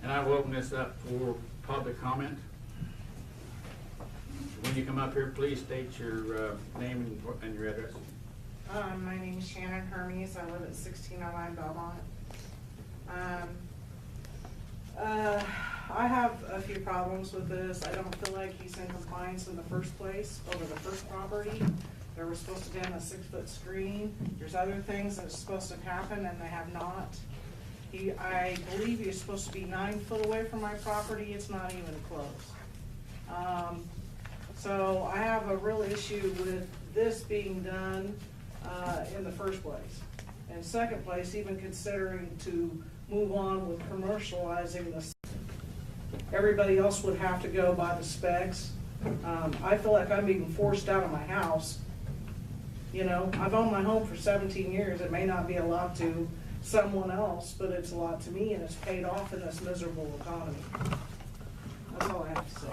And I will open this up for public comment. When you come up here, please state your name and your address. My name is Shannon Hermes. I live at 1609 Belmont. I have a few problems with this. I don't feel like he's in compliance in the first place over the first property. There was supposed to be a 6-foot screen. There's other things that's supposed to happen and they have not. I believe he's supposed to be 9 foot away from my property. It's not even close. So I have a real issue with this being done in the first place. In second place, even considering to move on with commercializing this. Everybody else would have to go by the specs. I feel like I'm being forced out of my house. You know, I've owned my home for 17 years. It may not be a lot to someone else, but it's a lot to me, and it's paid off in this miserable economy. That's all I have to say.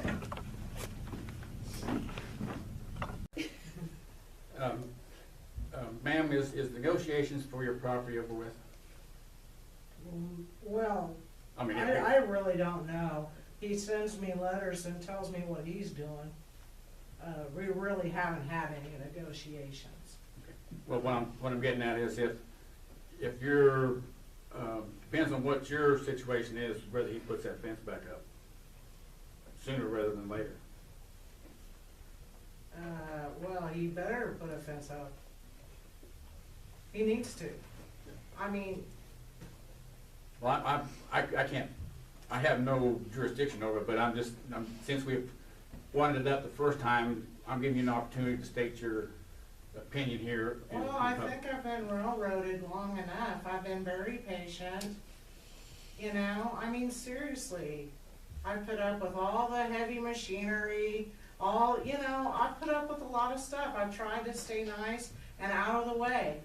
Ma'am, is negotiations for your property over with? Well, I mean, I really don't know. He sends me letters and tells me what he's doing. We really haven't had any negotiations. well, what I'm getting at is if you're, depends on what your situation is, whether he puts that fence back up sooner rather than later. Well, he better put a fence up. He needs to. I mean, Well, I can't, I have no jurisdiction over it, but since we've wanted it up the first time, I'm giving you an opportunity to state your opinion here. well, I think I've been railroaded long enough. I've been very patient. You know, I mean, seriously, I put up with all the heavy machinery, I put up with a lot of stuff. I've tried to stay nice and out of the way.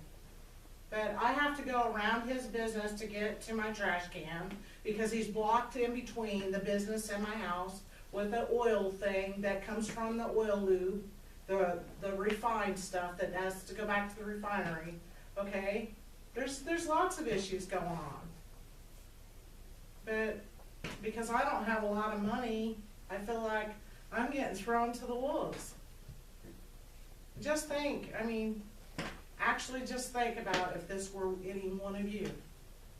But I have to go around his business to get to my trash can because he's blocked in between the business and my house with the oil thing that comes from the oil lube, the refined stuff that has to go back to the refinery. Okay? There's lots of issues going on. But because I don't have a lot of money, I feel like I'm getting thrown to the wolves. Just think, actually just think about if this were any one of you.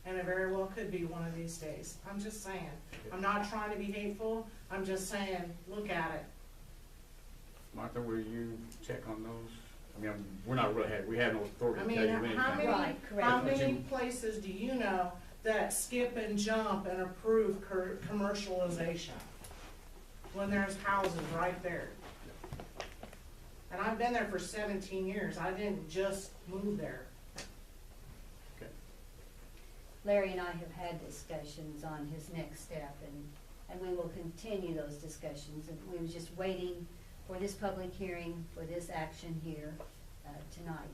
And it very well could be one of these days. I'm just saying. I'm not trying to be hateful. I'm just saying, look at it. Martha, will you check on those? We're not really we have no authority to tell you anything. How many places do you know that skip and jump and approve commercialization when there's houses right there? And I've been there for 17 years. I didn't just move there. Okay. Larry and I have had discussions on his next step, and we will continue those discussions. And we were just waiting for this public hearing, for this action here tonight,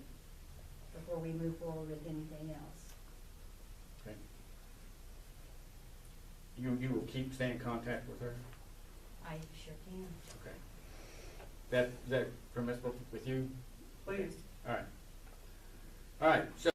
before we move forward with anything else. Okay. You will keep staying in contact with her? I sure can. Okay. Is that permissible with you? Please. All right. All right. So